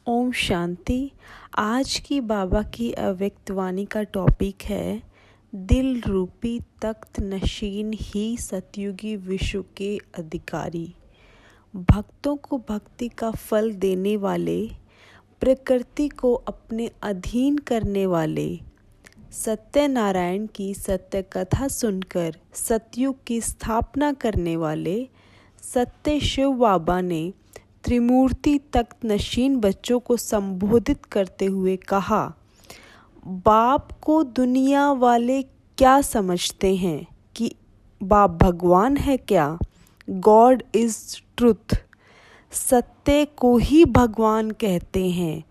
ओम शांति। आज की बाबा की अव्यक्त वाणी का टॉपिक है दिल रूपी तख्त नशीन ही सतयुगी विश्व के अधिकारी। भक्तों को भक्ति का फल देने वाले, प्रकृति को अपने अधीन करने वाले, सत्यनारायण की सत्य कथा सुनकर सतयुग की स्थापना करने वाले सत्य शिव बाबा ने त्रिमूर्ति तख्त नशीन बच्चों को संबोधित करते हुए कहा, बाप को दुनिया वाले क्या समझते हैं कि बाप भगवान है क्या? God is truth. सत्य को ही भगवान कहते हैं।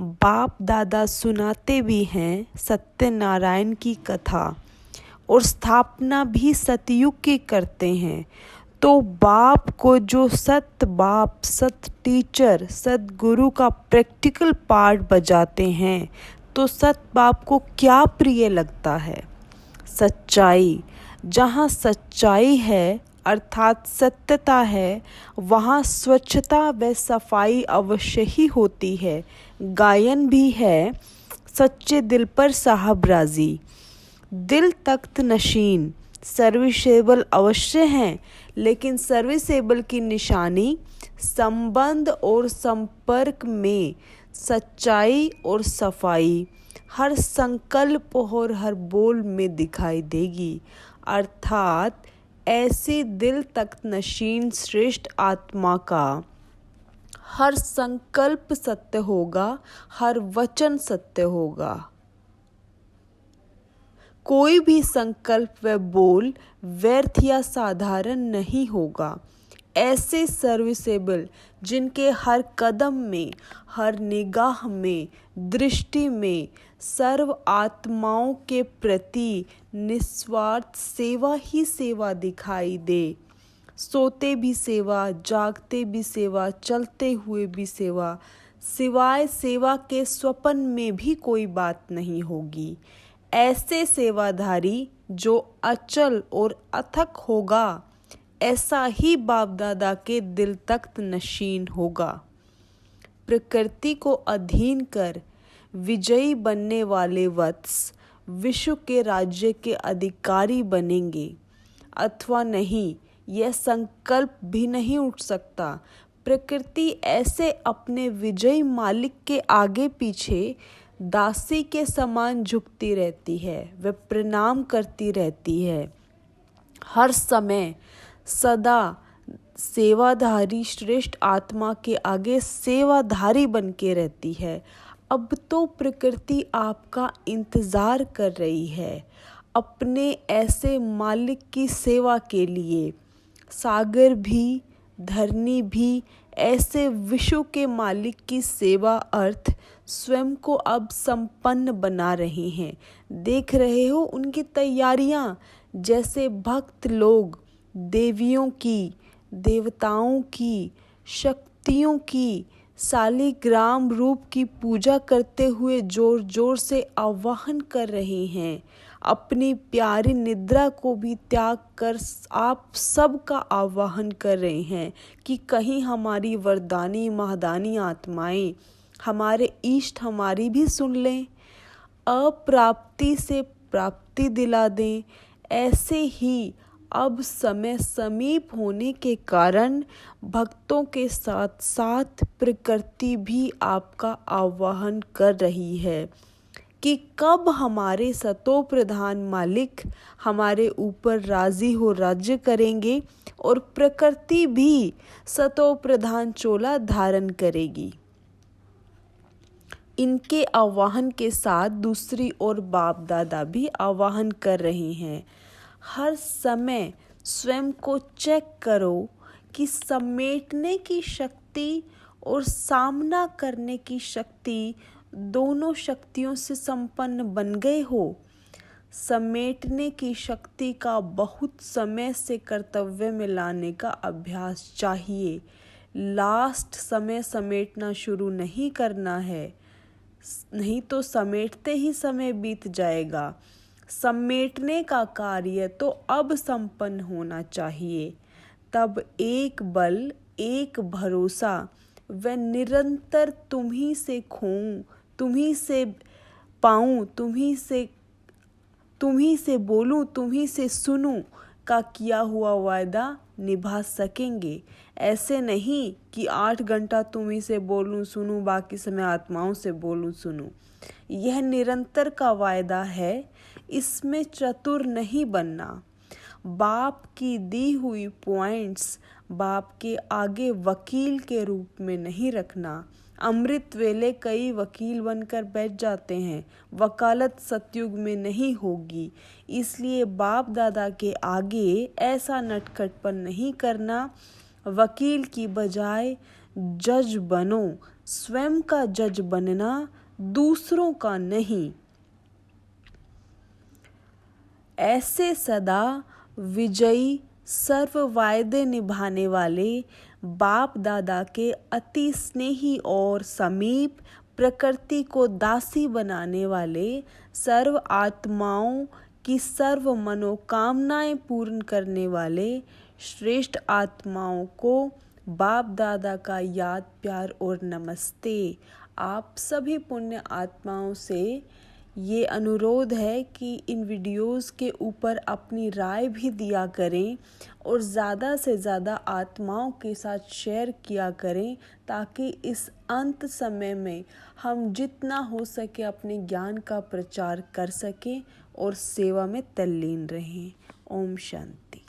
बाप दादा सुनाते भी हैं सत्यनारायण की कथा और स्थापना भी सतयुग की करते हैं। तो बाप को जो सत बाप, सत टीचर, सत गुरु का प्रैक्टिकल पार्ट बजाते हैं तो सत बाप को क्या प्रिय लगता है? सच्चाई। जहाँ सच्चाई है अर्थात सत्यता है, वहाँ स्वच्छता व सफाई अवश्य ही होती है। गायन भी है, सच्चे दिल पर साहब राजी। दिल तख्त नशीन सर्विसेबल अवश्य हैं, लेकिन सर्विसेबल की निशानी संबंध और संपर्क में सच्चाई और सफाई हर संकल्प और हर बोल में दिखाई देगी। अर्थात ऐसी दिल तख्त नशीन श्रेष्ठ आत्मा का हर संकल्प सत्य होगा, हर वचन सत्य होगा। कोई भी संकल्प व बोल व्यर्थ या साधारण नहीं होगा। ऐसे सर्विसेबल जिनके हर कदम में, हर निगाह में, दृष्टि में सर्व आत्माओं के प्रति निस्वार्थ सेवा ही सेवा दिखाई दे। सोते भी सेवा, जागते भी सेवा, चलते हुए भी सेवा, सिवाय सेवा के स्वप्न में भी कोई बात नहीं होगी। ऐसे सेवाधारी जो अचल और अथक होगा, ऐसा ही बाप दादा के दिल तख्त नशीन होगा। प्रकृति को अधीन कर विजयी बनने वाले वत्स विश्व के राज्य के अधिकारी बनेंगे अथवा नहीं, यह संकल्प भी नहीं उठ सकता। प्रकृति ऐसे अपने विजयी मालिक के आगे पीछे दासी के समान झुकती रहती है, वह प्रणाम करती रहती है। हर समय सदा सेवाधारी श्रेष्ठ आत्मा के आगे सेवाधारी बन के रहती है। अब तो प्रकृति आपका इंतजार कर रही है अपने ऐसे मालिक की सेवा के लिए। सागर भी, धरनी भी ऐसे विश्व के मालिक की सेवा अर्थ स्वयं को अब संपन्न बना रहे हैं। देख रहे हो उनकी तैयारियां, जैसे भक्त लोग देवियों की, देवताओं की, शक्तियों की शालिग्राम रूप की पूजा करते हुए जोर जोर से आवाहन कर रहे हैं। अपनी प्यारी निद्रा को भी त्याग कर आप सबका आवाहन कर रहे हैं कि कहीं हमारी वरदानी महादानी आत्माएं, हमारे इष्ट हमारी भी सुन लें, अप्राप्ति से प्राप्ति दिला दें। ऐसे ही अब समय समीप होने के कारण भक्तों के साथ साथ प्रकृति भी आपका आह्वान कर रही है कि कब हमारे सतो प्रधान मालिक हमारे ऊपर राजी हो राज्य करेंगे और प्रकृति भी सतो प्रधान चोला धारण करेगी। इनके आह्वान के साथ दूसरी ओर बाप दादा भी आह्वान कर रहे हैं। हर समय स्वयं को चेक करो कि समेटने की शक्ति और सामना करने की शक्ति, दोनों शक्तियों से संपन्न बन गए हो। समेटने की शक्ति का बहुत समय से कर्तव्य में लाने का अभ्यास चाहिए। लास्ट समय समेटना शुरू नहीं करना है, नहीं तो समेटते ही समय बीत जाएगा। समेटने का कार्य तो अब संपन्न होना चाहिए। तब एक बल, एक भरोसा, व निरंतर तुम्ही से खोऊं, तुम्ही से पाऊं, तुम्ही से बोलूं, तुम्ही से सुनूं का किया हुआ वायदा निभा सकेंगे। ऐसे नहीं कि 8 घंटा तुम्ही से बोलूं सुनूं, बाकी समय आत्माओं से बोलूं सुनूं। यह निरंतर का वायदा है, इसमें चतुर नहीं बनना। बाप की दी हुई पॉइंट्स बाप के आगे वकील के रूप में नहीं रखना। अमृत वेले कई वकील बनकर बैठ जाते हैं, वकालत सतयुग में नहीं होगी। इसलिए बाप दादा के आगे ऐसा नटखटपन नहीं करना। वकील की बजाय जज बनो, स्वयं का जज बनना, दूसरों का नहीं। ऐसे सदा विजयी सर्व वायदे निभाने वाले बाप दादा के अति स्नेही और समीप, प्रकृति को दासी बनाने वाले, सर्व आत्माओं की सर्व मनोकामनाएं पूर्ण करने वाले श्रेष्ठ आत्माओं को बाप दादा का याद, प्यार और नमस्ते। आप सभी पुण्य आत्माओं से ये अनुरोध है कि इन वीडियोस के ऊपर अपनी राय भी दिया करें और ज़्यादा से ज़्यादा आत्माओं के साथ शेयर किया करें, ताकि इस अंत समय में हम जितना हो सके अपने ज्ञान का प्रचार कर सकें और सेवा में तल्लीन रहें। ओम शांति।